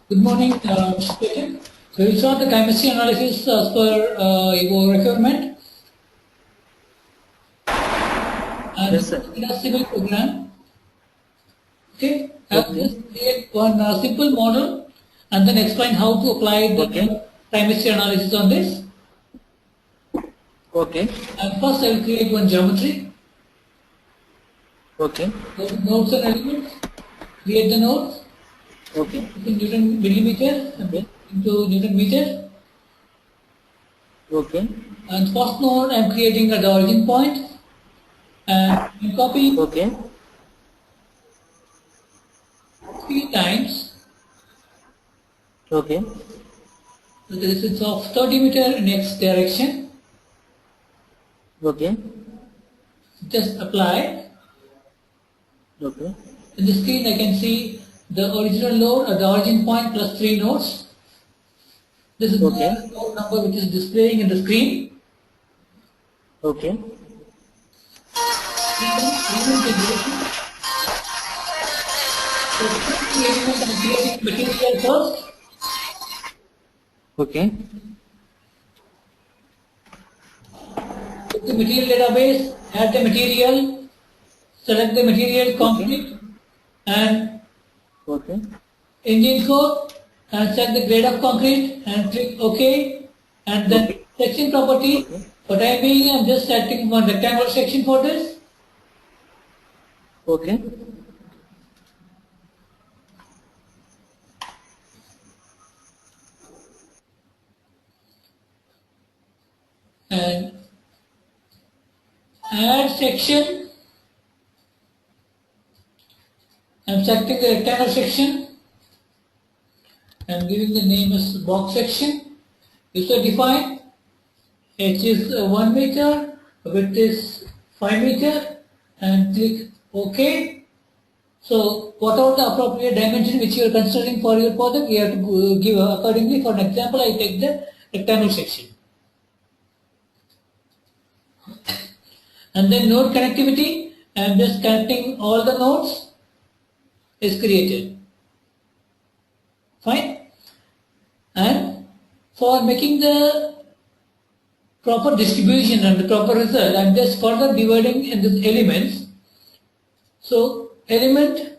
Good morning, Mr. Peter. So we'll start the chemistry analysis as per your requirement. And Yes, sir. in a civil program, okay, I'll Okay. just create one simple model and then explain how to apply the Okay. chemistry analysis on this. Okay. And first I will create one geometry. Okay. Go to nodes and elements, create the nodes, Okay. in Newton millimeter Okay. into Newton meter. Okay. And first node I am creating at the origin point and copy Okay. 3 times. Okay. So the distance of 30 meter in x direction. Okay. Just apply. Okay. In the screen I can see the original node at the origin point plus 3 nodes. This is Okay. the node number which is displaying in the screen. Okay. Element integration. So the element I'm creating material first. Okay. Go to material database, add the material, select the material concrete and Okay. engine code and set the grade of concrete and click OK and then Okay. section property. Okay. For time being I am just setting one rectangular section for this. Okay. And add section. I am selecting the rectangular section. I am giving the name as box section. User define. H is 1 meter, width is 5 meter and click OK. So whatever the appropriate dimension which you are considering for your project, you have to give accordingly. For an example, I take the rectangular section. And then node connectivity, I am just connecting all the nodes is created. Fine. And for making the proper distribution and the proper result, I am just further dividing in these elements. So element,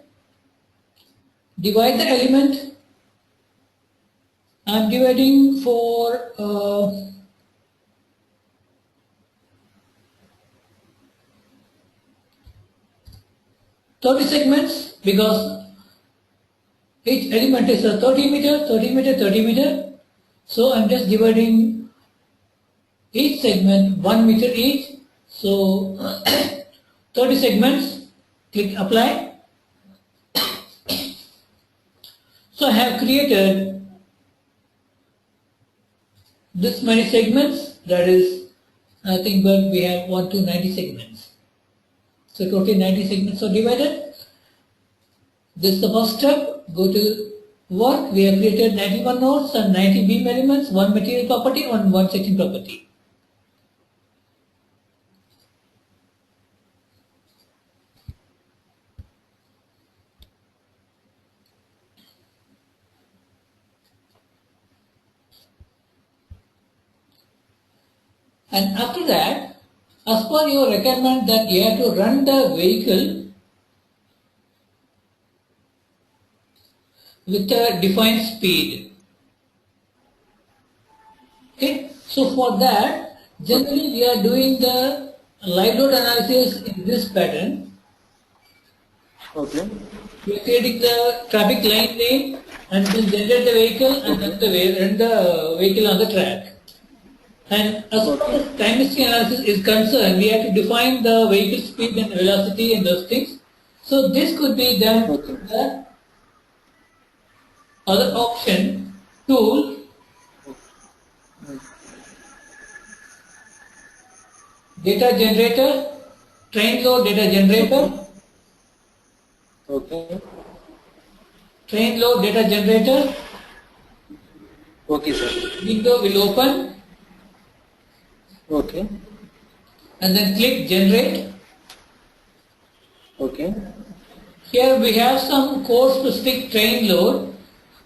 divide the element. I am dividing for 30 segments because each element is a 30 meter, 30 meter, 30 meter. So I am just dividing each segment 1 meter each. So 30 segments, click apply. So I have created this many segments, that is nothing but we have 1 to 90 segments. So totally 90 segments are divided. This is the first step. Go to work. We have created 91 nodes and 90 beam elements, 1 material property and 1 section property. And after that, as per your requirement that you have to run the vehicle with a defined speed. Okay, so for that, generally we are doing the live load analysis in this pattern. Okay. We are creating the traffic line name and then generate the vehicle and run the vehicle on the track. And as far as time history analysis is concerned, we have to define the vehicle speed and velocity and those things. So this could be done with the other option tool, data generator, train load data generator, Okay. train load data generator, Okay, sir. window will open Okay. and then click generate. Okay. Here we have some code specific train load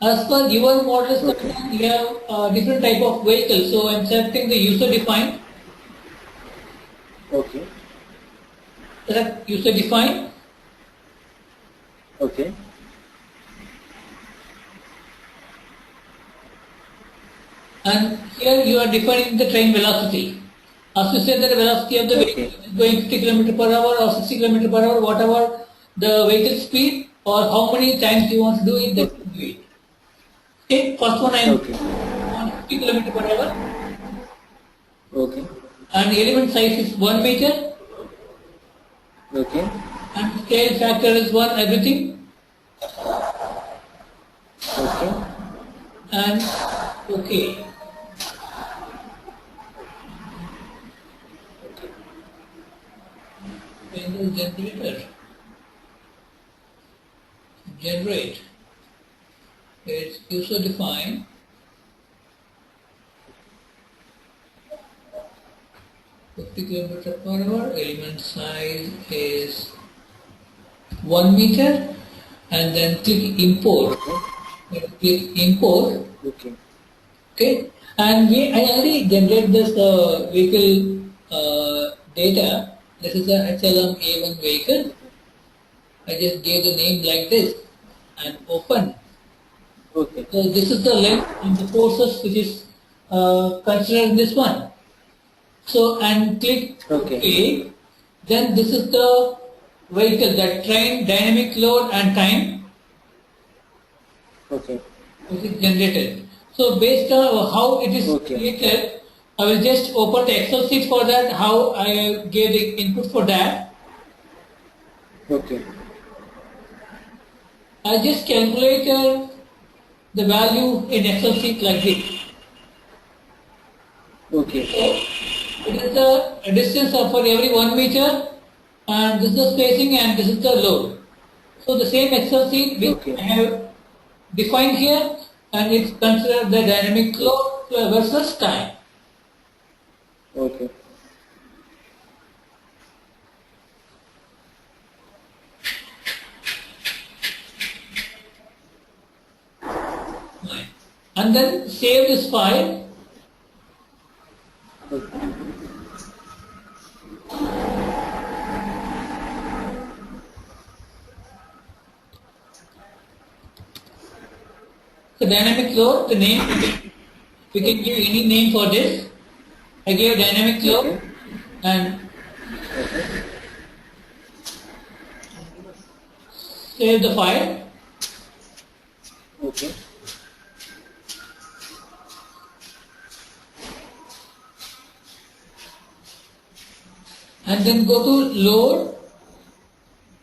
As per your model structure, you have different type of vehicle. So I'm selecting the user defined. Okay. Select user defined. Okay. And here you are defining the train velocity. As you said that the velocity of the vehicle Okay. is going 50 km per hour or 60 km per hour, whatever the vehicle speed or how many times you want to do it, that Okay. you do it. Okay, first one I am Okay. on 50 km per hour Okay. and element size is 1 meter Okay. and scale factor is 1 everything Okay. and okay. Single generator. Generate. It's user defined. Kilometer per hour. Element size is 1 meter, and then click import. Okay. Click import. Okay. Okay, and I already generated this vehicle data. This is a HLM A1 vehicle. I just gave the name like this and open. Okay. So this is the length and the forces which is considered in this one. So and click Okay. OK. Then this is the vehicle, that train dynamic load and time Okay. which is generated. So based on how it is Okay. created, I will just open the Excel sheet for that, how I gave the input for that. Okay. I just calculated the value in Excel sheet like this. Okay. So it is the distance of for every 1 meter and this is the spacing and this is the load. So the same Excel sheet which Okay. I have defined here and it's considered the dynamic load versus time. Okay. And then save this file. Okay. The dynamic load, the name, we can give any name for this. I gave dynamic load Okay. and Okay. save the file. Okay. And then go to load,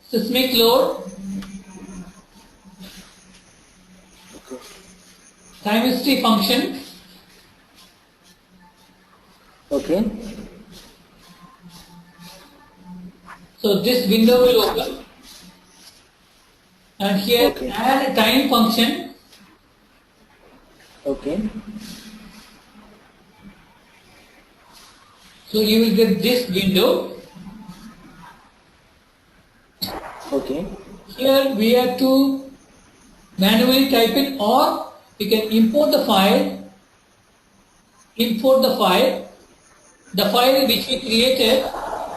seismic load, Okay. time history function. Okay. So this window will open. And here Okay. add time function. Okay. So you will get this window. Okay. Here we have to manually type it or we can import the file. Import the file which we created,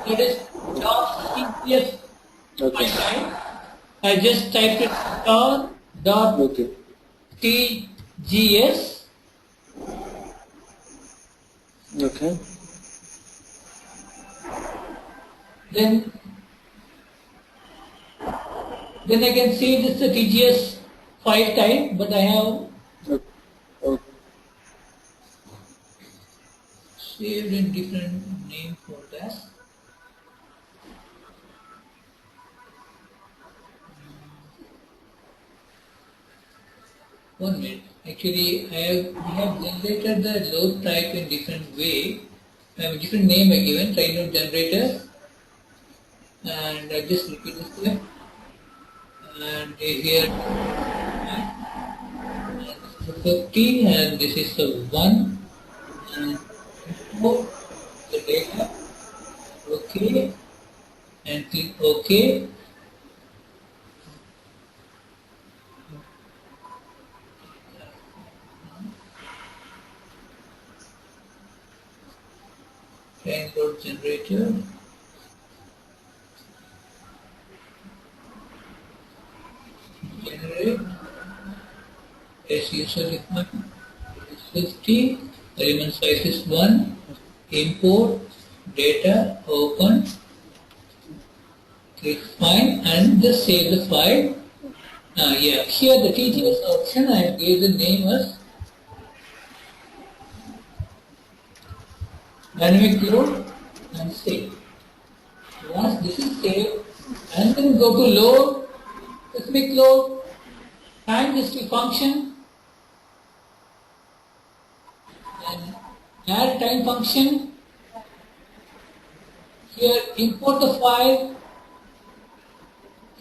that is .cps Okay. file. I just typed it star dot Okay. tgs. Okay. Then I can see this is the TGS file type, but I have Okay. saved in different name for that. One minute. Actually, we have generated the load type in different way. I have a different name I given, train load generator, and I just repeat this way. And here, this is the 50, and this is the 1, and import the data. Okay, and click OK. Time load generator. Generate. As usual requirement. 50. Element size is 1. Import data. Open. Click file and just save the file. Yeah, here the TTS option I gave the name as dynamic load and save. Once this is saved, and then go to load, specific load, time history function, and add time function. Here import the file.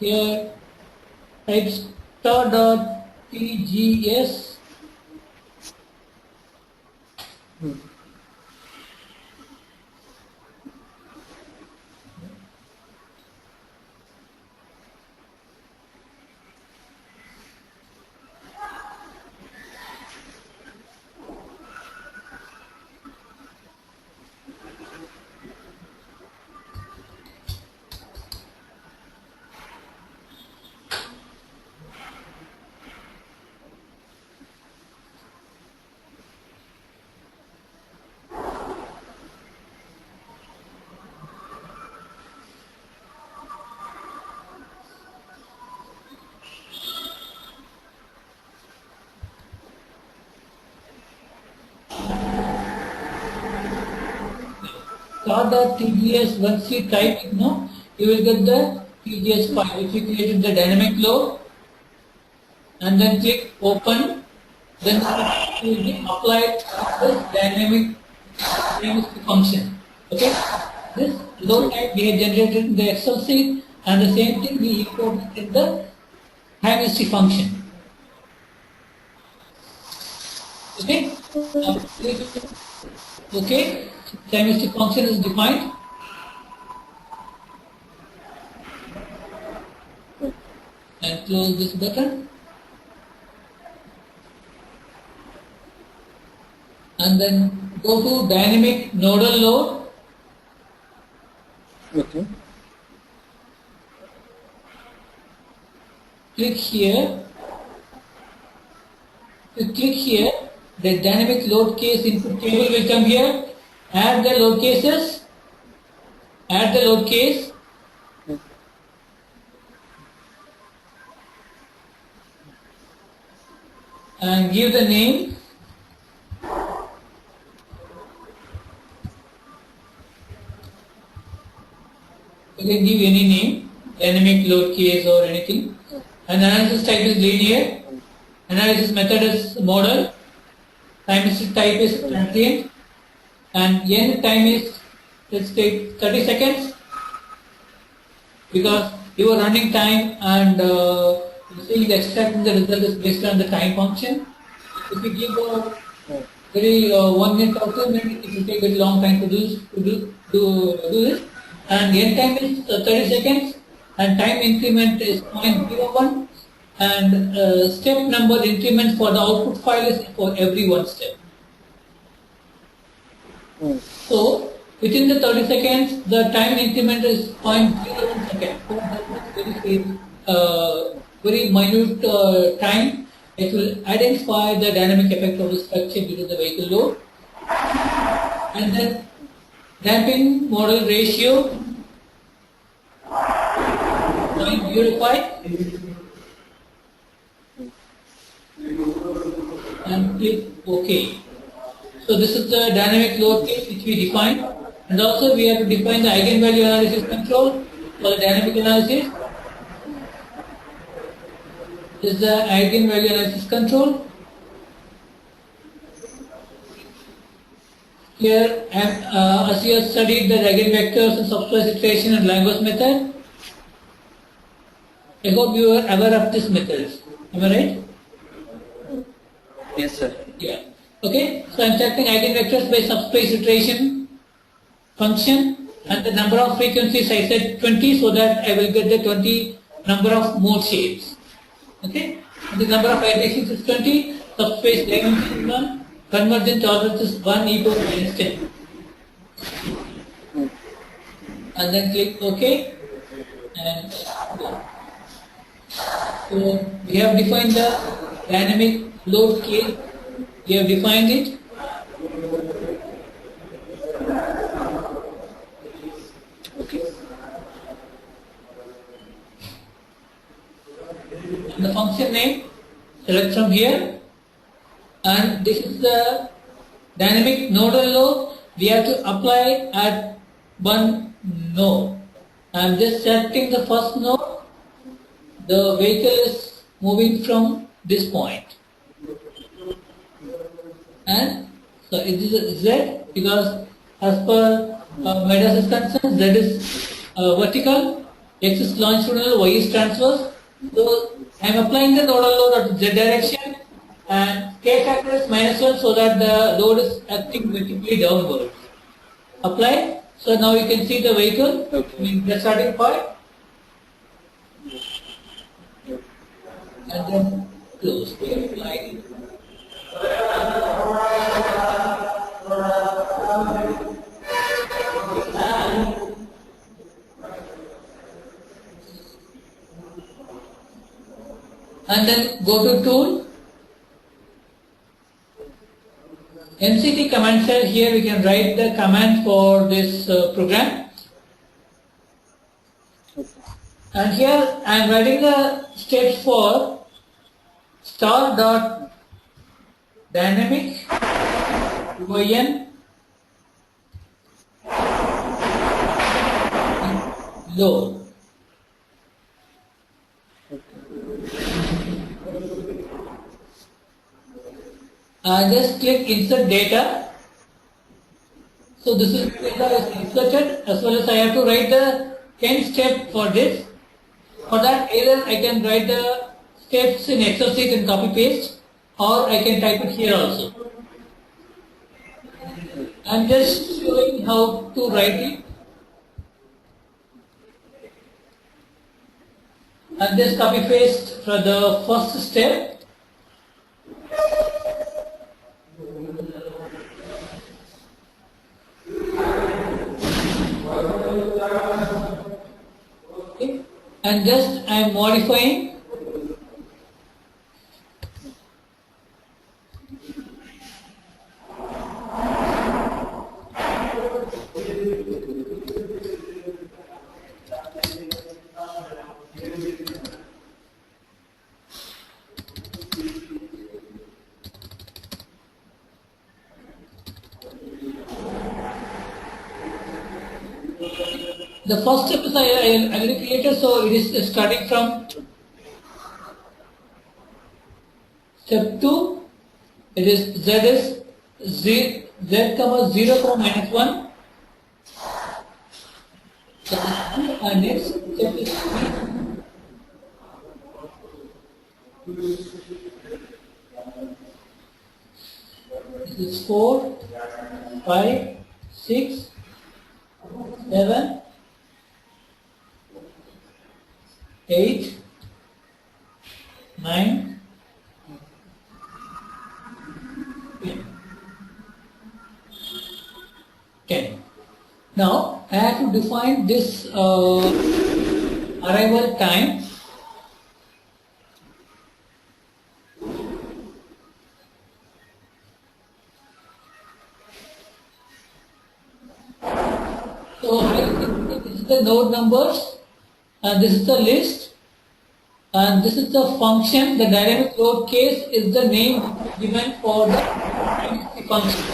Here type star.tgs. Star.tgs, once you type it now, you will get the TGS file which we created the dynamic load, and then click open, then it will be applied this dynamic function. Okay, this load type we have generated in the Excel sheet, and the same thing we imported in the time history function. Okay, okay, time history function is defined. And close this button. And then go to dynamic nodal load. Okay. Click here. You click here, the dynamic load case input table will come here. Add the load cases. Add the load case. And give the name. You can give any name, dynamic load case or anything. And analysis type is linear. Analysis method is model. Time history type is transient. And end time is, let's take 30 seconds. Because you are running time and seeing the extracting the result is based on the time function. If you give a very 1 minute or 2 minutes, it will take a very long time to do this. And end time is 30 seconds, and time increment is 0.01, and step number increment for the output file is for every one step. So within the 30 seconds, the time increment is 0.01 second. So that's very minute time. It will identify the dynamic effect of the structure due to the vehicle load. And then damping model ratio 0.05 and click OK. So this is the dynamic load case which we defined, and also we have to define the eigenvalue analysis control for the dynamic analysis. This is the eigenvalue analysis control. Here, as you have studied the eigenvectors and subspace iteration and Langos method, I hope you are aware of these methods. Am I right? Yes, sir. Yeah. Okay. So I am checking eigenvectors by subspace iteration function, and the number of frequencies I said 20, so that I will get the 20 number of mode shapes. Okay. And the number of iterations is 20. Subspace dimension is 1. Convergent tolerance is 1 e to minus 10. and then click OK. And so we have defined the dynamic load case. We have defined it. Okay. And the function name, select from here. And this is the dynamic nodal load we have to apply at one node. I am just selecting the first node. The vehicle is moving from this point. And so it is a Z because as per Midas is concerned, Z is vertical, X is longitudinal, Y is transverse. So I am applying the nodal load at Z direction and K factor is -1 so that the load is acting vertically downwards. Apply. So now you can see the vehicle, Okay. the starting point, and then close. Apply. And then go to tool. MCT command cell. Here we can write the command for this program. And here I am writing the steps for star dot dynamic yn load. Just click insert data. So this is data is inserted, as well as I have to write the 10 step for this. For that, either I can write the steps in Excel sheet and copy paste, or I can type it here also. I'm just showing how to write it. And just copy paste for the first step. Okay. And just I am modifying. The first step is I already created, so it is starting from step 2. It is Z comma 0 comma -1. And next step is 3. This is 4, 5, 6, 7, 8, 9, 10. Now I have to define this arrival time. So this is the node numbers, and this is the list, and this is the function. The dynamic load case is the name given for the function,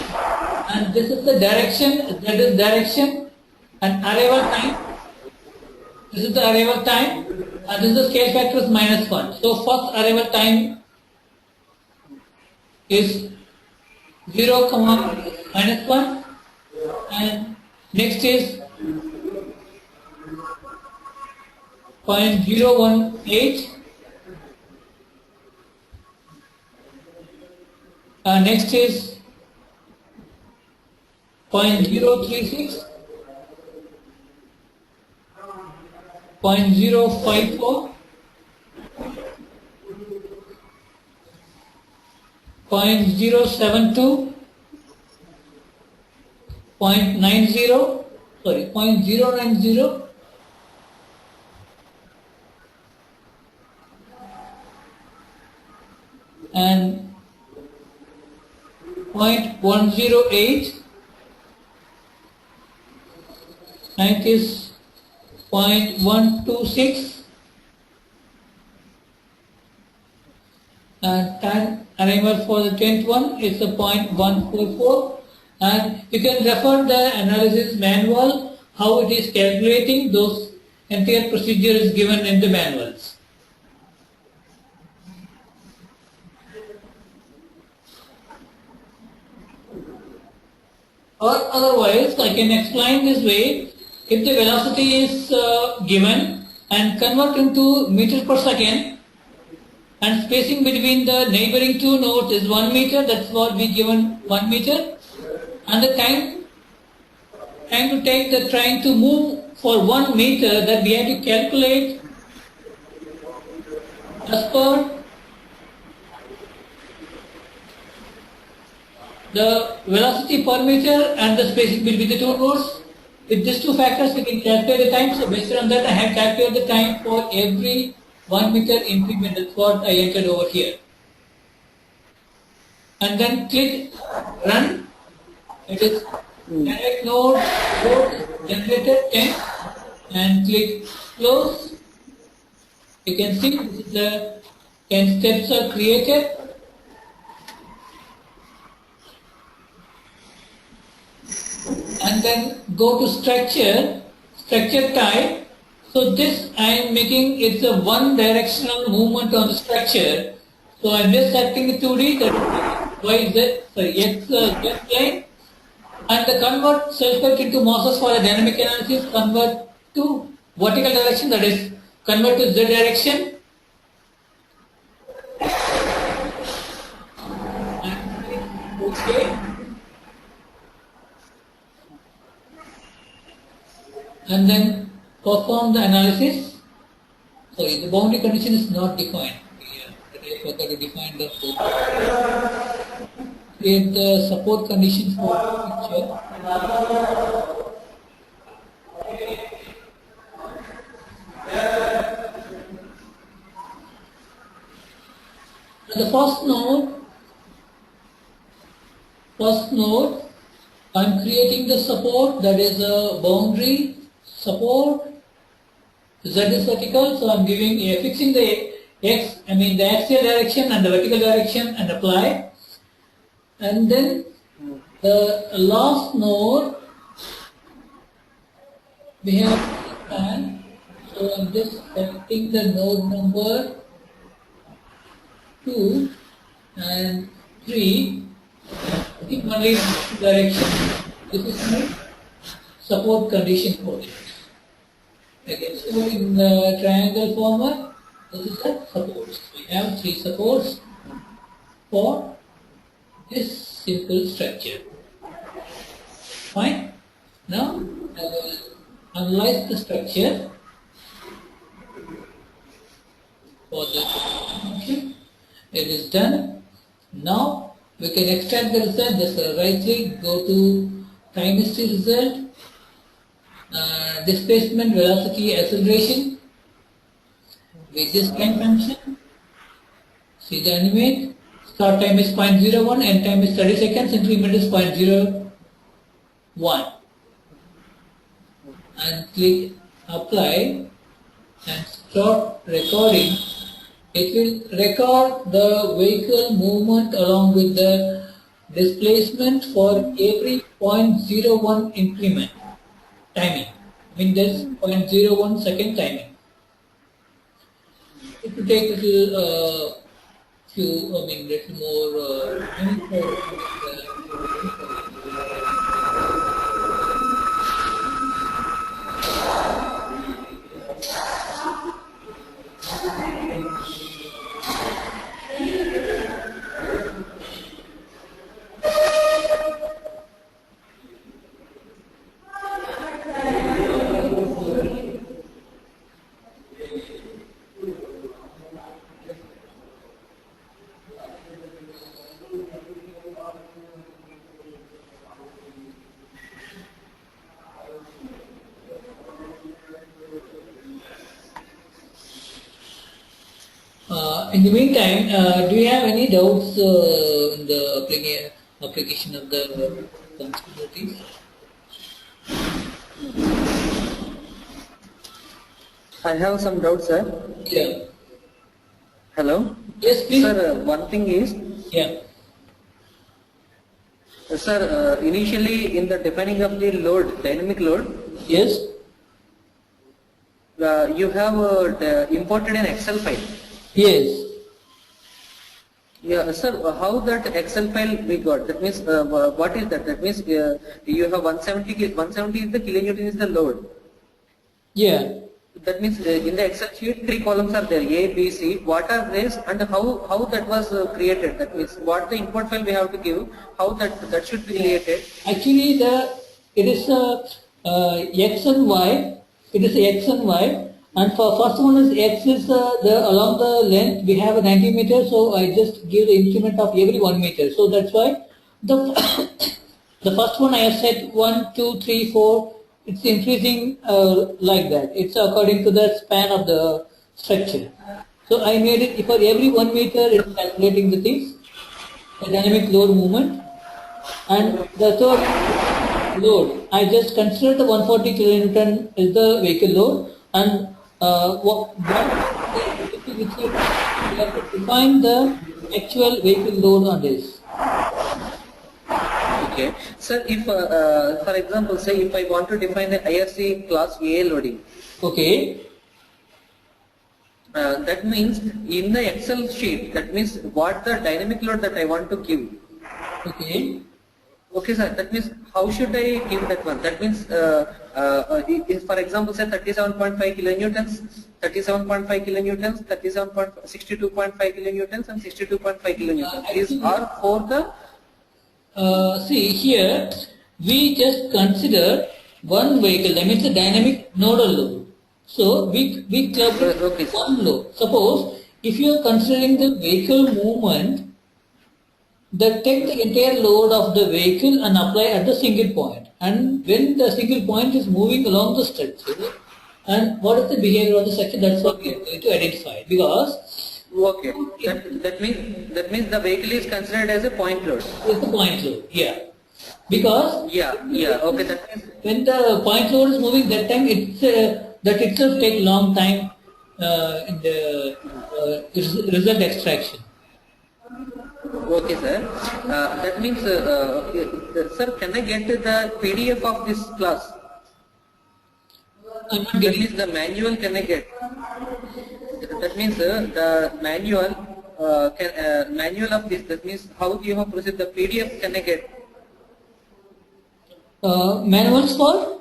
and this is the direction. That is direction, and arrival time. This is the arrival time, and this is the scale factor is -1. So first arrival time is 0 comma -1, and next is 0.018. Next is 0.036, 0.054, 0.072, 0.90, sorry, 0.090 and 0.108, and it is 0.126, and time arrival for the 10th one is a 0.144, and you can refer the analysis manual how it is calculating. Those entire procedure is given in the manuals. Or otherwise, I can explain this way. If the velocity is given and convert into meters per second, and spacing between the neighboring two nodes is 1 meter, that's what we given 1 meter, and the time to take the train to move for 1 meter, that we have to calculate as per the velocity per meter and the spacing between the two nodes. With these two factors, we can calculate the time. So based on that, I have calculated the time for every 1 meter increment. That's what I entered over here. And then click run. It is direct node generated 10, and click close. You can see this is the 10 steps are created. And then go to structure type. So this I am making, it's a one directional movement on the structure. So I am just selecting the 2D, that is Y, Z, sorry, X, Z plane, and the convert self into masses for the dynamic analysis, convert to vertical direction, that is convert to Z direction. And OK. And then perform the analysis. Sorry, the boundary condition is not defined. I forgot to define the support. Create the support condition for the picture. And the first node, I am creating the support, that is a boundary support. Z is vertical, so I am fixing the X, the axial direction and the vertical direction, and apply. And then the last node, we have span. So I am just selecting the node number 2 and 3. In only direction. This is my support condition for it. Again, so in the triangle format, this is the supports. We have 3 supports for this simple structure. Fine. Now I will analyze the structure for the function. It is done. Now we can extract the result. Just right click, go to time history result, displacement, velocity, acceleration. With this time function, see the animate. Start time is 0.01, end time is 30 seconds, increment is 0.01. And click apply and start recording. It will record the vehicle movement along with the displacement for every 0.01 increment timing. There's 0.01 second timing. It will take little little more In the meantime, do you have any doubts in the application of the responsibilities? I have some doubts, sir. Yeah. Hello? Yes, please. Sir, one thing is, Yeah. sir, initially in the defining of the load, dynamic load, Yes. you have imported an Excel file. Yes. Yeah, sir, how that Excel file we got? That means, what is that? That means you have 170 is the kilonewton is the load. Yeah. That means in the Excel sheet, 3 columns are there, A, B, C. What are these and how that was created? That means what the import file we have to give, how that should be created. Actually, it is x and y. It is x and y. And for first one is x is along the length we have a 90 meters. So I just give the increment of every 1 meter. So that's why the the first one I have set 1, 2, 3, 4. It's increasing like that. It's according to the span of the structure. So I made it for every 1 meter. It's calculating the things, the dynamic load movement. And the third load, I just consider the 140 kilonewton is the vehicle load, and we have to define the actual vehicle load on this. Okay. Sir, if, for example, say if I want to define the IRC class A loading, Okay. that means in the Excel sheet, that means what the dynamic load that I want to give. Okay. Okay, sir. That means how should I give that one? That means, if, for example, say 37.5 kilonewtons, 37.5 kilonewtons, 62.5 kilonewtons, and 62.5 kilonewtons. These are for the. See here, we just consider one vehicle, that means the dynamic nodal load. So we club Okay, one load. Suppose if you are considering the vehicle movement, that take the entire load of the vehicle and apply at the single point. And when the single point is moving along the structure, and what is the behavior of the structure, that's what we are going to identify. Because Okay. That means the vehicle is considered as a point load. it's the point load, yeah. Because Yeah. Okay. That means. when the point load is moving, that time that itself take long time in the result extraction. Okay, sir. That means, sir, can I get the PDF of this class? I'm not That getting. means the manual can I get? That means the manual, manual of this. That means how you have proceed. The PDF can I get? Manuals for?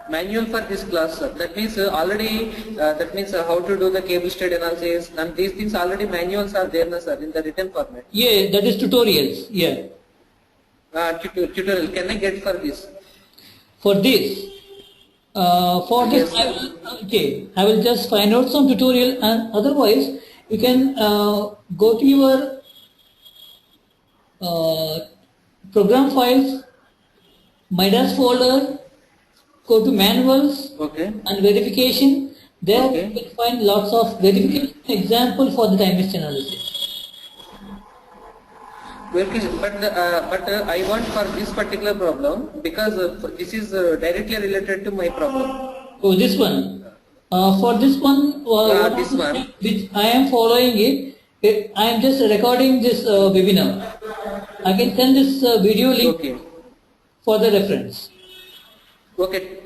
Manual for this class, sir. That means already. That means how to do the cable state analysis and these things already manuals are there, na, sir, in the written format. Yeah, that is tutorials. Yeah. Tutorial. Can I get for this? For this, Yes, I will, I will just find out some tutorial, and otherwise you can go to your program files, Midas folder, go to manuals Okay. and verification. There Okay. you can find lots of verification example for the time machine analysis. But I want for this particular problem because this is directly related to my problem. Oh, this one. For this one, This one. which I am following I am just recording this webinar. I can send this video link Okay. for the reference. Okay.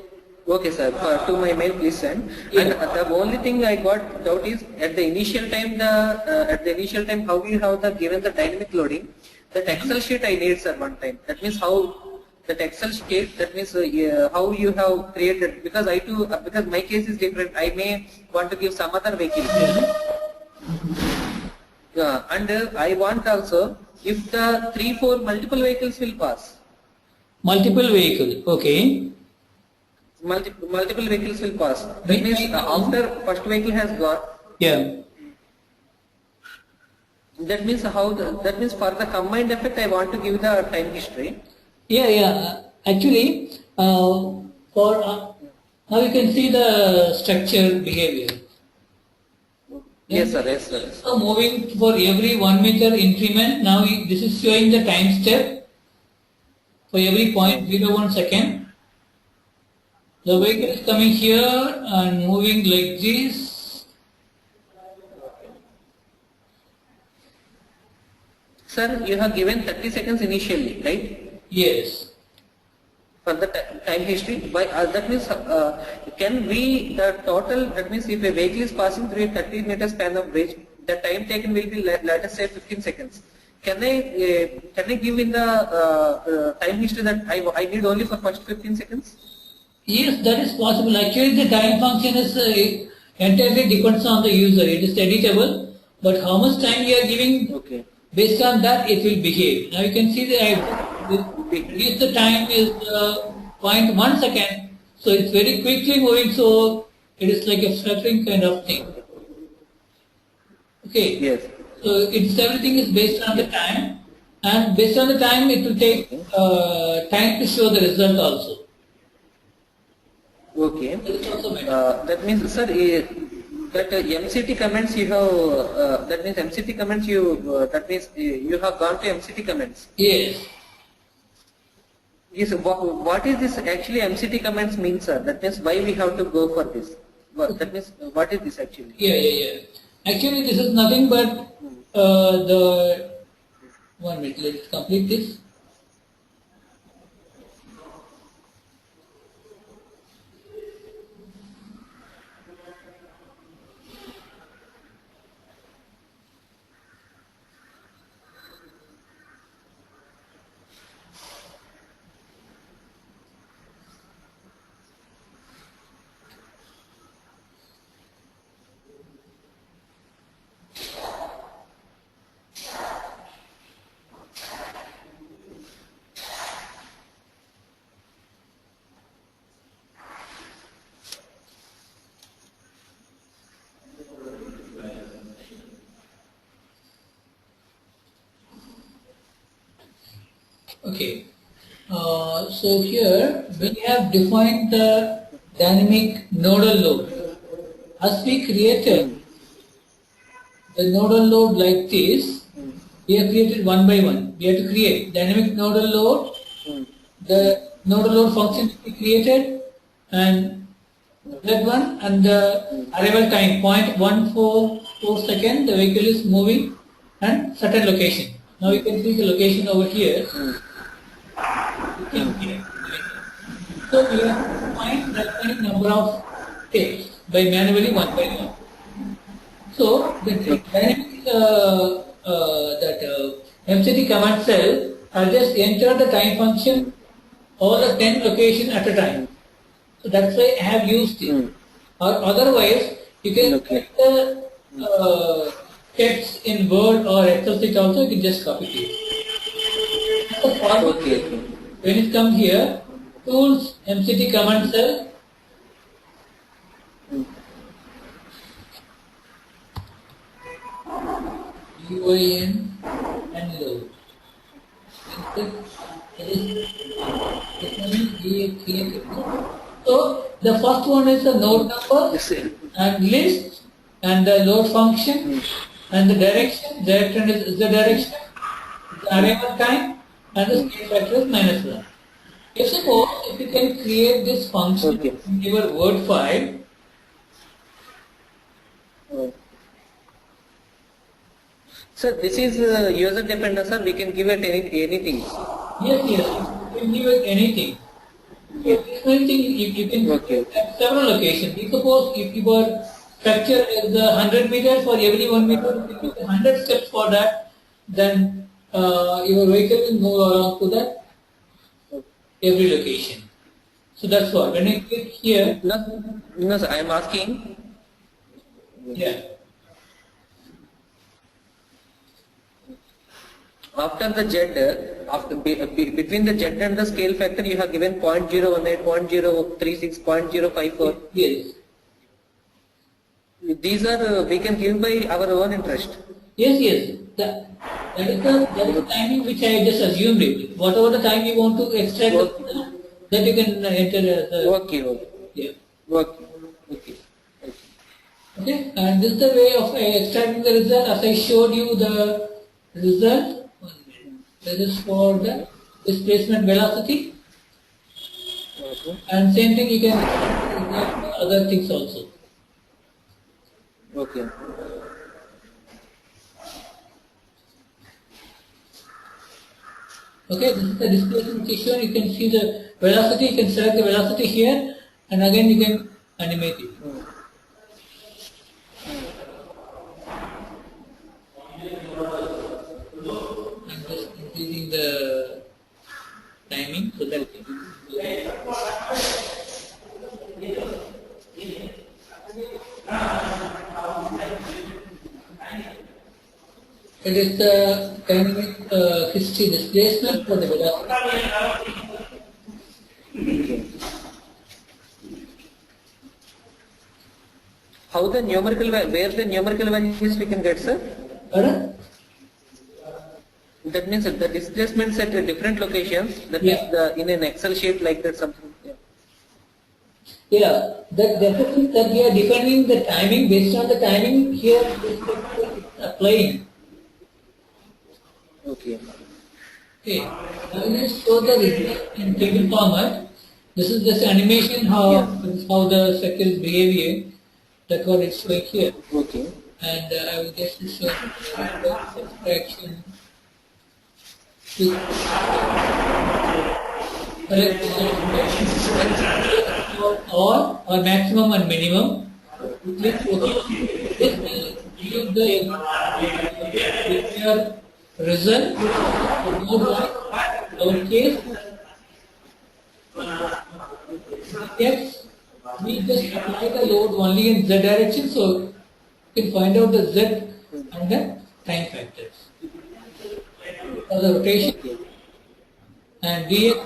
Okay, sir. To my mail, please send. Yeah. And the only thing I got doubt is at the initial time how you have the given the dynamic loading. That Excel sheet I need, sir, one time. That means how that Excel sheet. That means how you have created, because because my case is different. I may want to give some other vehicle. And I want also if the 3-4 multiple vehicles will pass. Multiple vehicle. Okay. Multiple vehicles will pass. That means after first vehicle has gone. Yeah. That means that means for the combined effect I want to give the time history. Yeah. Actually, for now you can see the structure behavior. Yes, sir. Yes, sir. So moving for every 1 meter increment. Now this is showing the time step for every 0.01 second. The vehicle is coming here and moving like this. Sir, you have given 30 seconds initially, right? Yes. For the time history, by that means can we the total, that means if a vehicle is passing through a 30 meter span of bridge, the time taken will be let us say 15 seconds. Can I give in the time history that I need only for first 15 seconds? Yes, that is possible. Actually, the time function is entirely depends on the user. It is editable, but how much time you are giving, Okay. based on that it will behave. Now you can see if the time is 0.1 second, so it's very quickly moving, so it is like a fluttering kind of thing. Okay. Yes. So it's everything is based on the time, and based on the time it will take time to show the result also. Okay. That is also better. That means, sir, that MCT comments you have, that means MCT comments you, that means you have gone to MCT comments. Yes. Yes, what is this actually MCT comments mean, sir? That means why we have to go for this? That means what is this actually? Yeah. Actually, this is nothing but the 1 minute. Let's complete this. Okay. So here we have defined the dynamic nodal load. As we created the nodal load like this, we have created one by one. We have to create dynamic nodal load. The nodal load function we created, and that one, and the arrival time 0.144 second. The vehicle is moving and certain location. Now you can see the location over here. So we have to find the correct number of steps by manually one by one. So the dynamic MCT command cell, I'll just enter the time function all the 10 locations at a time. So that's why I have used it. Or otherwise, you can get the text in Word or Excel sheet also, you can just copy it. The format, when it comes here, tools, MCT command cell, UIN and load. So the first one is the node number and list and the load function and the direction. Direction is the direction, the arrival time, and the scale factor is -1. If suppose if you can create this function in your Word file. Sir, this is user dependent, sir. We can give it anything. Yes, you can give it anything. Anything you can at several locations. Suppose if your structure is 100 meters, for every 1 meter, if you 100 steps for that, then your vehicle will move along to that every location. So that's what. When I click here, No, sir. I am asking. yeah. After the Z, between the Z and the scale factor, you have given 0.018, 0.036, 0.054. Yes. These are we can give by our own interest. Yes. That is the timing which I just assumed it. Whatever the time you want to extract, that you can enter as a... Okay. Yeah. Okay. Okay, and this is the way of extracting the result. As I showed you the result, this is for the displacement velocity, Okay. and same thing you can extract other things also. Okay. Okay, this is the displacement issue. You can see the velocity. You can select the velocity here, and again you can animate it. I'm just increasing the timing so that it is the dynamic history displacement for the velocity. How the numerical where the numerical values we can get, sir? Pardon? That means that the displacements at different locations. That Yeah. means in an Excel sheet like that something. Yeah. Yeah, that means that we are defining the timing based on the timing here is applying. Okay. Okay, now we will show the result in table format. This is just animation this is how the circle is behaving. That's what it's showing here. Okay. And I will just show the subtraction. Or maximum and minimum. Click OK. This will give the result. Our case. Yes, we just apply the load only in z direction, so you can find out the z and the time factors. For the rotation and dx,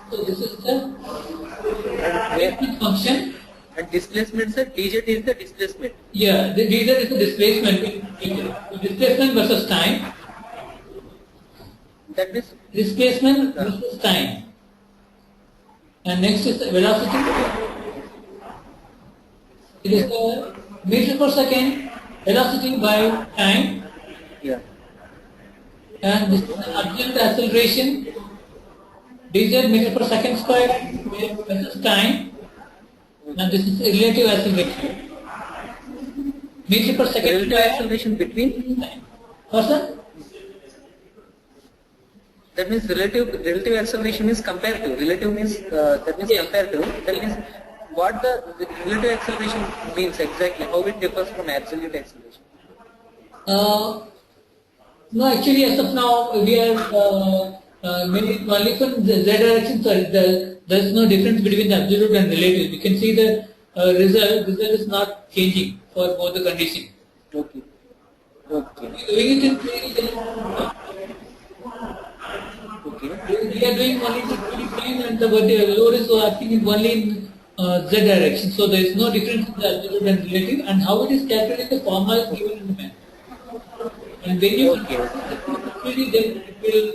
so this is the function. And displacement, sir, dz is the displacement. Yeah, the dz is the displacement. Displacement versus time. That means Displacement versus time. And next is the velocity. It is the meter per second velocity by time. yeah. And this is the absolute acceleration. dz meter per second square versus time. And this is the relative acceleration. Meter per second Relative square. acceleration between. Time. Person? That means relative acceleration is compared to. Relative means that means compared to. That means what the relative acceleration means exactly. How it differs from absolute acceleration. No, actually, as of now, we are only from the z direction. Sorry, there is no difference between the absolute and relative. You can see the result. Result is not changing for both the conditions. Okay. Okay. Doing it in theory, Okay. we are doing only the time and the load is acting in only in z direction. So there is no difference in the absolute and relative. And how it is calculated, the formula is given in the math. And when you actually then it will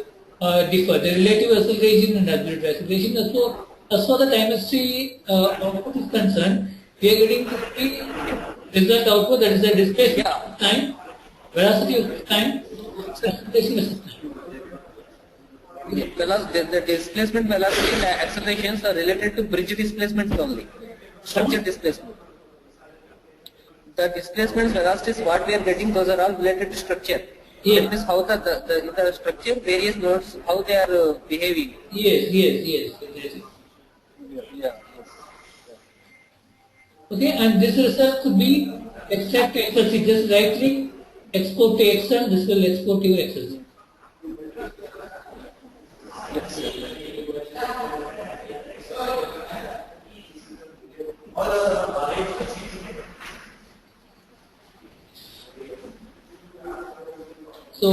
differ. The relative acceleration and absolute acceleration. As far the time history output is concerned, we are getting the three result output, that is the displacement of time, velocity of time, acceleration versus time. The displacement velocity and accelerations are related to bridge displacements only. Structure displacement. The displacements, velocities, what we are getting, those are all related to structure. Yeah. That means how in the structure, various nodes, how they are behaving. Yes. Exactly. Yeah. Okay, and this result could be extract to Excel sheet. Just right click, export to Excel. This will export to your Excel sheet. So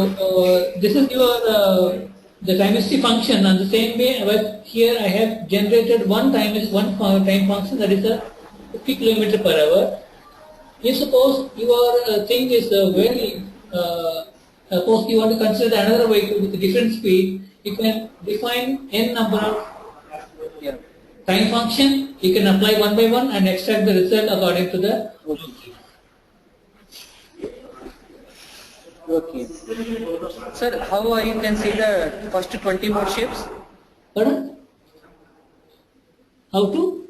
this is your the time history function, and the same way, but here I have generated one time function, that is a 50 kilometer per hour. If suppose your thing is very, suppose you want to consider another vehicle with a different speed, you can define n number of time function, you can apply one by one and extract the result according to the. Okay. Sir, how you can see the first 20 mode shapes? Pardon? How to?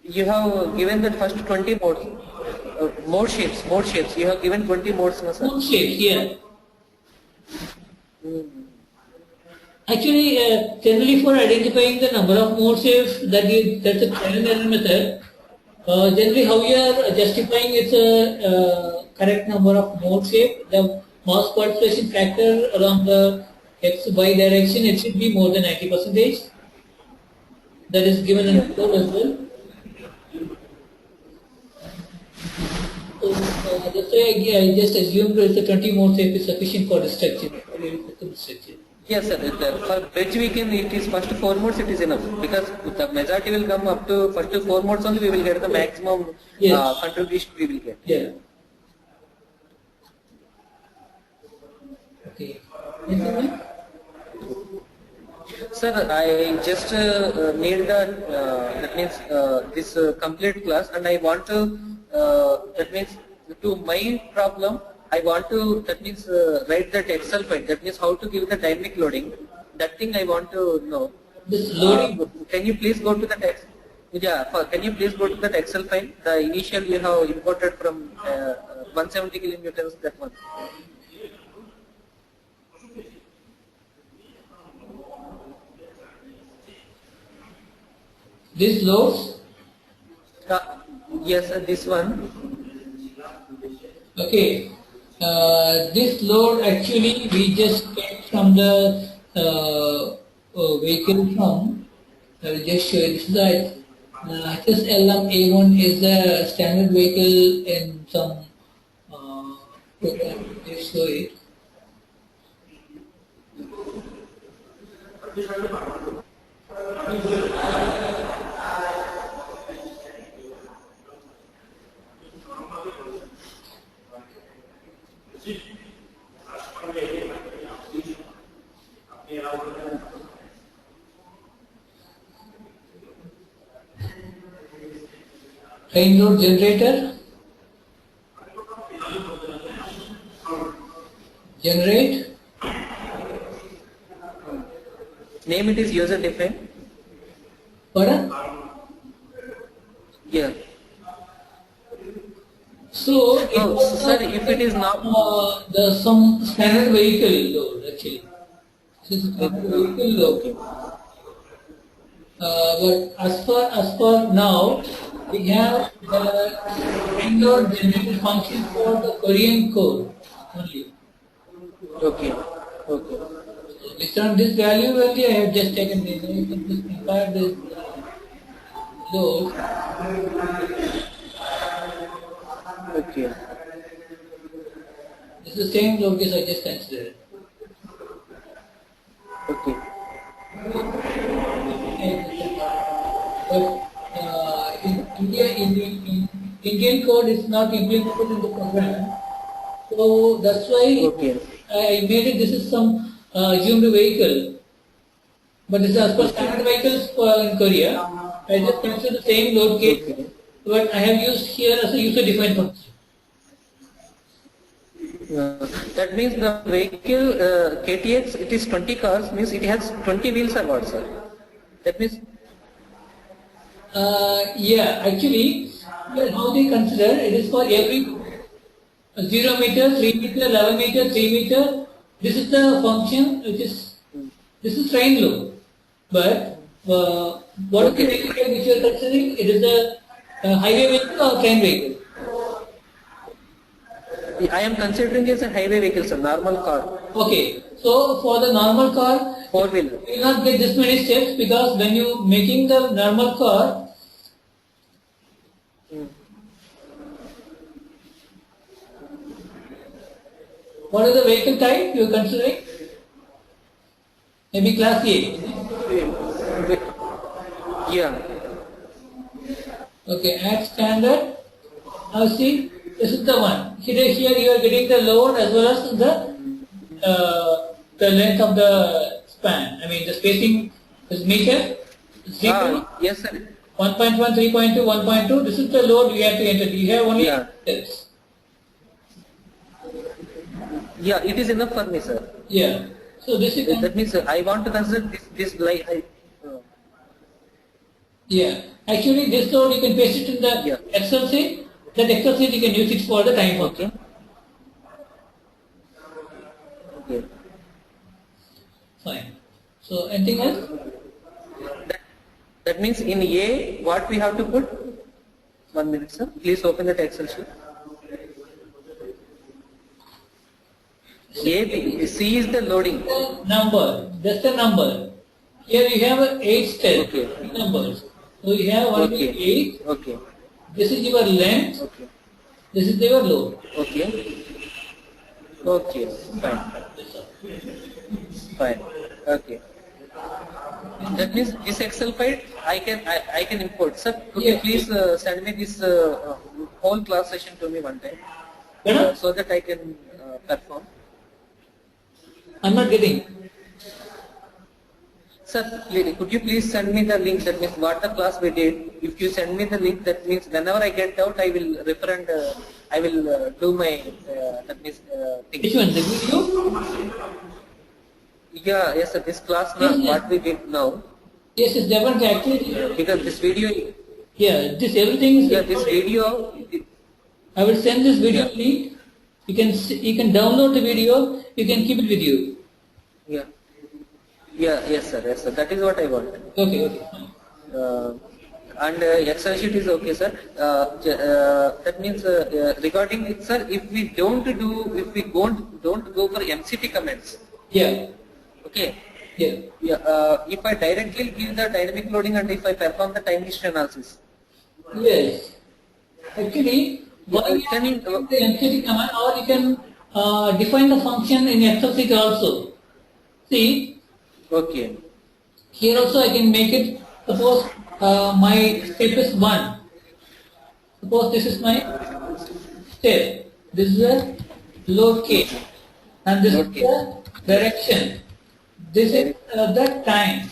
You have given the first 20 modes, mode shapes. You have given 20 modes, no, sir? Mode shapes, yeah. Actually, generally for identifying the number of mode shapes, that's a trial and error method. Generally, how you are justifying it's a correct number of mode shape, the mass participation factor along the x-y direction, it should be more than 90%. That is given in the code as well. So that's why I just assumed it's a 20 mode shape is sufficient for the structure. Yes, sir. For bridge weekend, it is first 4 modes, it is enough. Because the majority will come up to first 4 modes only, we will get the maximum contribution we will get. Yeah. Okay. Anything? Sir, I just need the, that means this complete class, and I want to, that means to my problem, I want to, that means write that Excel file, that means how to give the dynamic loading. That thing I want to know. This loading. Can you please go to the text? Yeah, can you please go to that Excel file? The initial you have imported from 170 kilonewtons, that one. This loads? Yes, this one. Okay. This load actually we just get from the vehicle from, I will just show you this is that HSLM A1 is the standard vehicle in some program. Just show it. Train load generator, generate, Name it is user defined. pardon? Yeah. So, sir, if it is not the some standard vehicle load actually. This is standard vehicle load. But as for now, we have the train load generated function for the Korean code only. okay. Okay. Based on this value only, I have just taken this. You can just compare this load. Okay. This is the same load case I just considered. Okay. But in India, in Indian code is not implemented in the program. So that's why Okay. I made it. This is some assumed vehicle, but this is as per standard vehicles in Korea. I just consider the same load case, Okay. but I have used here as a user-defined function. That means the vehicle KTX, it is 20 cars, means it has 20 wheels or what, sir? That means Yeah, actually, well, how they consider it is for every 0 meter, 3 meter, 11 meter, 3 meter. This is the function which is, this is train load. But what is the vehicle which you are considering? It is a highway vehicle or train vehicle? I am considering as a highway vehicle, sir, normal car, Okay, so for the normal car, 4-wheeler. you will not get this many steps because when you making the normal car, what is the vehicle type you are considering? Maybe class A. Yeah. Okay, add standard. Now see, this is the one. Here you are getting the load as well as the length of the span. I mean the spacing is meter. 0. Yes, sir. 1.1, 3.2, 1.2. This is the load you have to enter. You have only Yeah. steps. Yeah, it is enough for me, sir. Yeah. So this you can. That means I want to consider this like Yeah. Actually, this load you can paste it in the Yeah. Excel sheet. That Excel sheet you can use it for the time function. okay. Okay. Fine. So anything else? That means in A, what we have to put? 1 minute, sir. Please open that Excel sheet. A, B, C is the loading. Number. That's the number. Here you have 8 steps. Okay. Numbers. So you have only Okay. 8. Okay. This is your length. Okay. This is your load. Okay. Okay. Fine. Fine. Okay. That means this Excel file I can import. Sir, could you Yes. please send me this whole class session to me one time Madam, so that I can perform. I'm not getting. Sir, could you please send me the link? That means what the class we did. If you send me the link, that means whenever I get out, I will refer and I will do my that means thing. Which one? The video? Yeah, yes, sir. This class now, Yes, what we did now, Yes, it's definitely actually. because this video, Yeah, this everything is. yeah, this video, I will send this video Yeah. link. You can download the video. You can keep it with you. yeah, yeah, yes, sir, yes, sir. That is what I want. Okay, okay. Fine. And Excel sheet is okay, sir. That means regarding it, sir, if we don't go for MCT comments, Yeah, okay. yeah. Yeah, if I directly give the dynamic loading and if I perform the time history analysis, Yes. Actually, what you can can the MCT command, or you can define the function in Excel sheet also. See, okay, here also I can make it. Suppose my step is 1. Suppose this is my step. This is the load K, and this Load is K. the direction. This is the time.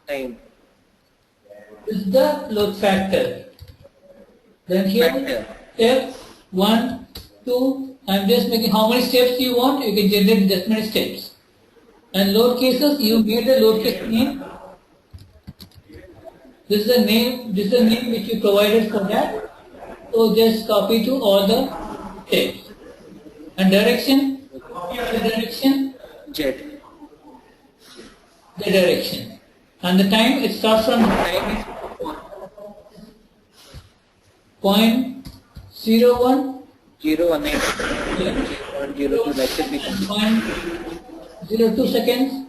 time, This is the load factor. Then here Factor. step 1, 2. I'm just making how many steps you want. You can generate that many steps. And load cases, you made the load case name. This is the name. This is the name which you provided for that. So just copy to all the steps. And direction, copy of the direction, jet, the direction. And the time, it starts from time is point 01 018, yeah, 0.02 like that we can. point 02 seconds.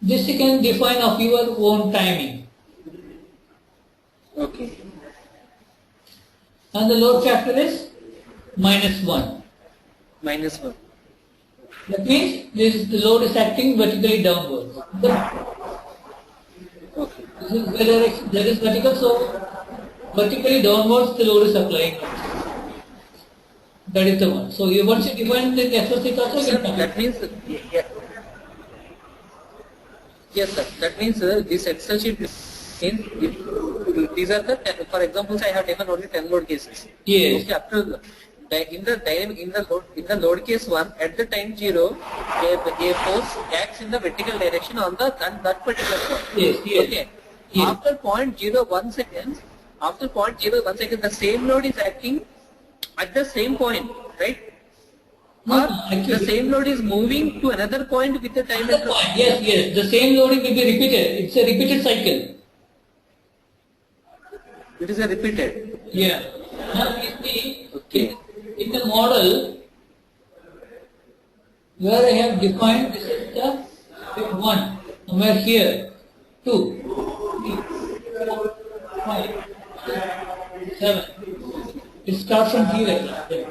This you can define of your own timing. Okay, And the load factor is -1. -1. That means the load is acting vertically downwards. Okay, This is the direction, that is vertical, so vertically downwards the load is applying. That is the one. So you once you define the Excel sheet also, you sir, can copy. that means yeah. Yes, sir. That means this Excel sheet is these are the for example, I have taken only 10 load cases. Yes. Okay, after in the load case 1 at the time 0, a force acts in the vertical direction on that particular point. Yes, yes. Okay. Yes. After 0.01 seconds, the same load is acting at the same point, right? No, Or actually- the same load is moving to another point with the time Another interval. point. Yes, yes. The same loading will be repeated. It's a repeated cycle. It is a repeated. Yeah. Now you see, Okay. in the model, where I have defined this is the step 1, somewhere here, 2, 3, 4, 5, 6, 7. It starts from here. Yeah.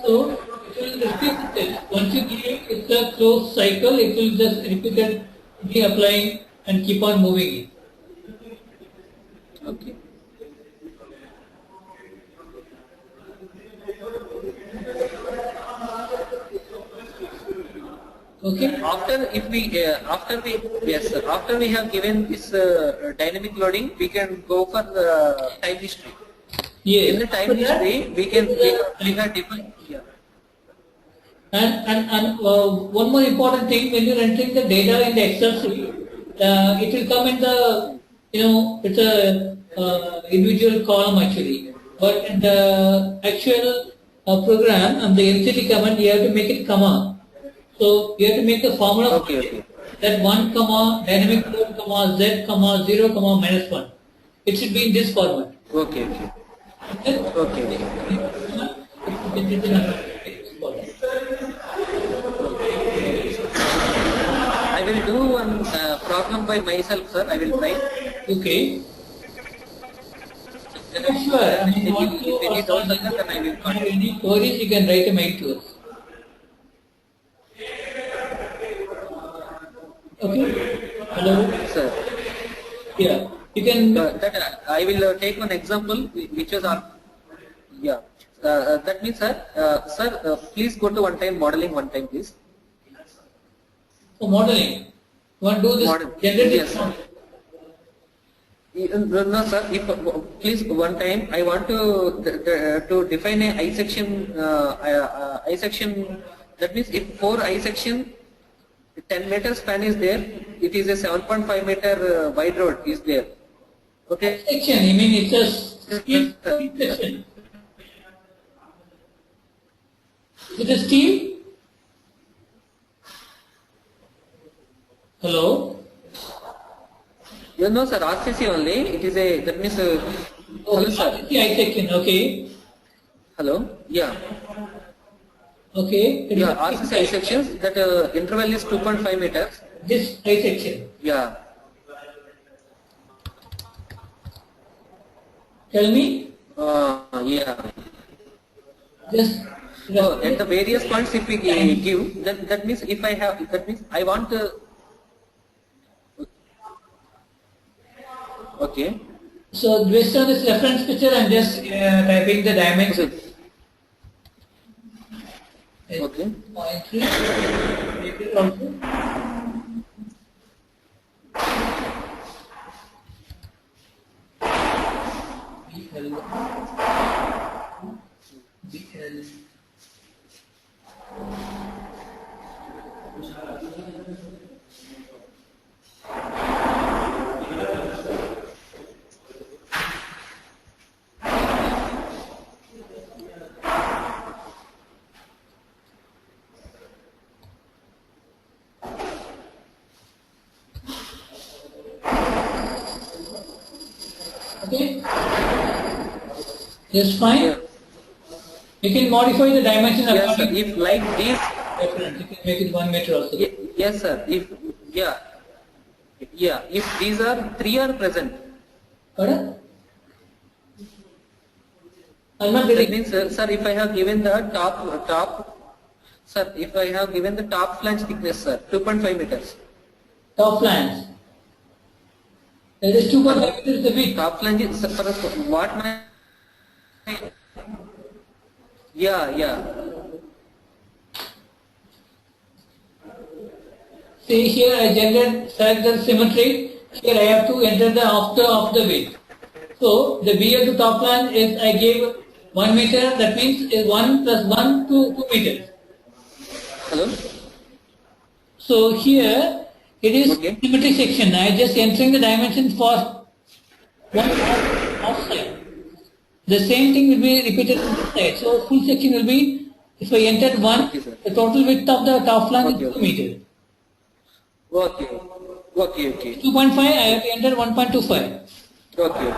So it will repeat itself. Once you give it, it's a closed cycle, it will just repeatedly applying and keep on moving it. Okay. Okay. After we have given this dynamic loading, we can go for the time history. Yes. In the time history, we can define. Yeah. And one more important thing, when you're entering the data in the Excel sheet, it will come in the, it's a individual column actually. But in the actual program and the MCT command, you have to make it comma. So you have to make the formula Okay. that 1 comma dynamic load comma z comma 0 comma minus 1. It should be in this format. Okay. I will do one problem by myself, sir. I will try. Okay. Sure. I mean, If any doubts are there, then I will contact. any queries, you can write a mail to us. Okay. Hello. Sir. Yeah. You can. I will take one example which was that means sir, please go to one time modeling one time, please. For modeling, you want to do this generative? Yes, sir. No, sir. If please one time, I want to define a I section. I section. That means if 4 I section, 10 meter span is there. It is a 7.5 meter wide road is there. Okay. Section. You mean it's a steel section? It is steel. Hello. No, sir. RCC only. It is a that means. Hello, sir. RCC I section. Okay. Hello. Yeah. Okay. Yeah. RCC I sections. That interval is 2.5 meters. This I section. Yeah. Tell me. Yeah. Just. So at the various points, if we give, that means if I have, that means I want to. Okay. So based on this reference picture, I'm just typing the dimensions. Okay. 0.3. Make it also. BL. Okay. Yes, fine. Yeah. You can modify the dimension Yes, sir. according If like this, reference. You can make it 1 meter also. yes, sir. If these are 3 are present, Pardon? I'm not that getting. means, sir, if I have given the sir, if I have given the top flange thickness, sir, 2.5 meters. Top flange. That is 2.5 meters the width. Top flange is, sir, what my, yeah. See here I select the symmetry. Here I have to enter the after of the width. So the BL to top flange is I gave 1 meter, that means 1 plus 1 to 2 meters. Hello? So here it is Okay. symmetry section. I just entering the dimensions for one offside. The same thing will be repeated on this side. So full section will be, if I entered 1, Okay, sir. the total width of the top flange Okay, is 2 okay. meters. Okay. 2.5, I have to enter 1.25. Okay.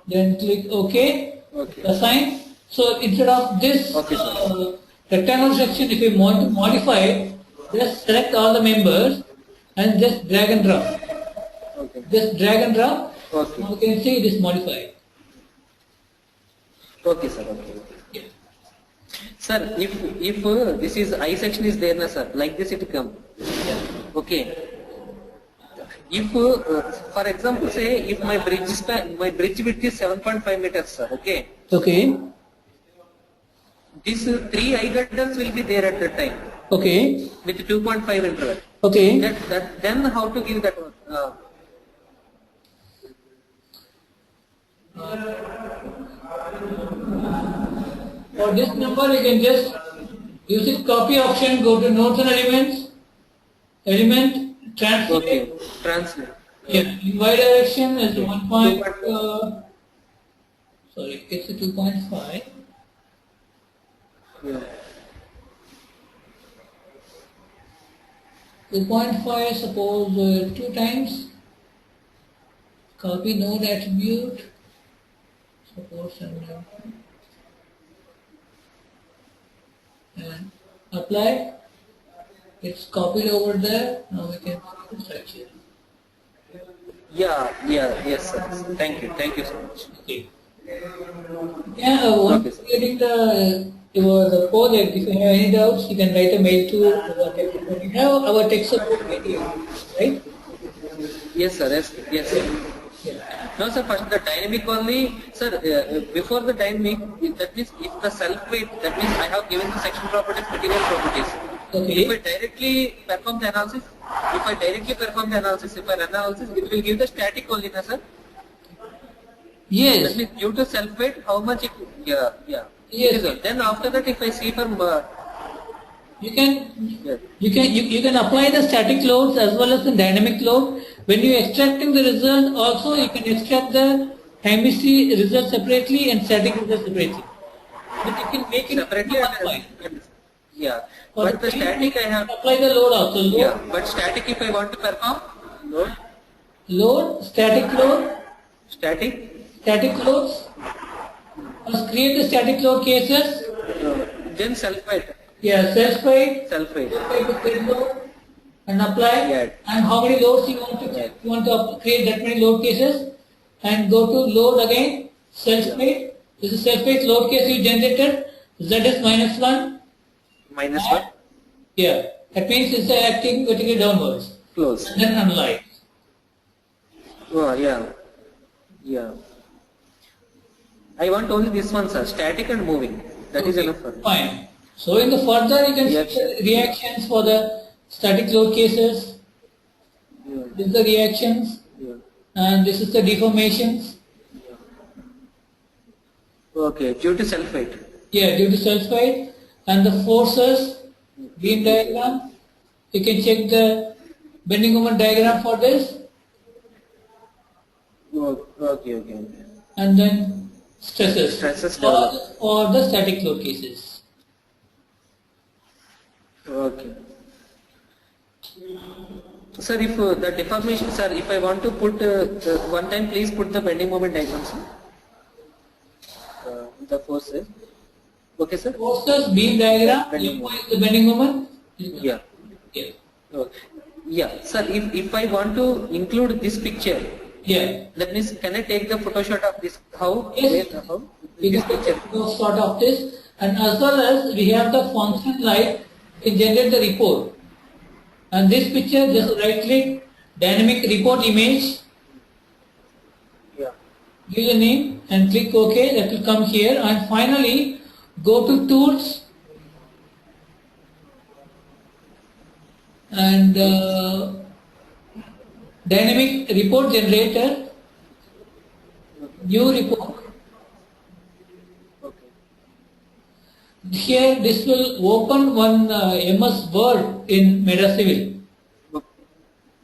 Then click OK. Okay. Assign. So instead of this Okay, sir. rectangle section, if you want to modify it, just select all the members and just drag and drop. Okay. Just drag and drop. Okay. Now you can see it is modified. Okay, sir. Okay. Yeah. Sir, if this is I section is there, na sir, like this it come. Okay. If, for example, say if my bridge width is 7.5 meters, sir. Okay. Okay. These 3 eye girders will be there at that time. Okay. with 2.5 interval. Okay. Then how to give that one? For this number, you can just use it copy option, go to notes and elements, translate. Okay, translate. Yeah, in y direction is 1 point, sorry, it's a 2.5. Yeah. 2.5, suppose 2 times. Copy node attribute. Suppose and apply. It's copied over there. Now we can search here. Yes, sir. Thank you so much. Okay. Yeah, once getting the project, if you have any doubts, you can write a mail to our tech support. You have our tech support mail, right? Yes, sir. Yes, sir. No, sir. First the dynamic only, sir. Before the dynamic, that means if the self weight, that means I have given the section properties, material properties. Okay. If I directly perform the analysis, if I run analysis, it will give the static only, na, sir. Yes. That means due to self weight, how much it? Yeah. Yes. Then after that, if I see from You can apply the static loads as well as the dynamic load. When you extracting the result, also you can extract the time history result separately and static result separately. But you can make it separately, yeah. For But the static I have. apply the load also. Yeah. But static if I want to perform Static load. Static Loads. Must create the static load cases. Then self weight. Yeah, self-weight. Self-weight. Self-weight load and apply. Yeah. And how many loads you want to you want to create that many load cases and go to load again. Self-weight. This is self-weight load case you generated. Z is -1. -1. Yeah. That means it's acting vertically downwards. Close. And then analyze. Oh yeah. I want only this one, sir. Static and moving. That is enough for me. Fine. So in the further you can see the reactions for the static load cases. Yeah. This is the reactions and this is the deformations. Okay, due to self weight. Yeah, due to self-weight and the forces beam diagram. You can check the bending moment diagram for this. Okay. And then stresses. Stresses for the static load cases. Okay. Sir, if the deformation, sir, if I want to put one time, please put the bending moment diagram, sir. The forces. Okay, sir. Forces beam diagram. The bending moment. Yeah. Yeah. Okay. Yeah, sir. If I want to include this picture. Yeah. That means, can I take the photo shot of this? How? Yes. How? We can take a shot of this, and as well as we have the function light to generate the report. And this picture, just right click, dynamic report image, Yeah. give the name and click OK, that will come here. And finally, go to tools and dynamic report generator, new report. Here this will open one MS Word in MetaCivil.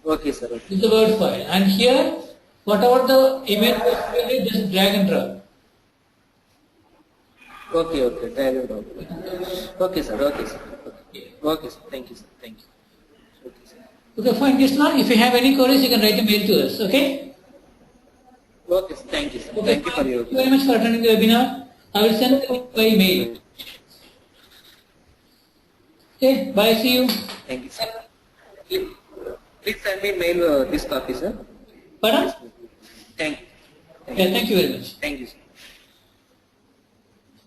Okay, sir. Okay. This is a Word file. And here, whatever the image was, just drag and drop. Okay. Drag and drop. Okay, sir. Okay, sir. Okay, sir. Thank you, sir. Thank you. Okay, sir. Okay, fine. Krishna, if you have any queries, you can write a mail to us. Okay? Okay, sir. Thank you, sir. Okay, Thank you for your. Thank you very much for attending the webinar. I will send the link by mail. Okay, bye. See you. Thank you, sir. Please send me mail this copy, sir. Pardon? Thank you. Yeah, thank you very much. Thank you, sir.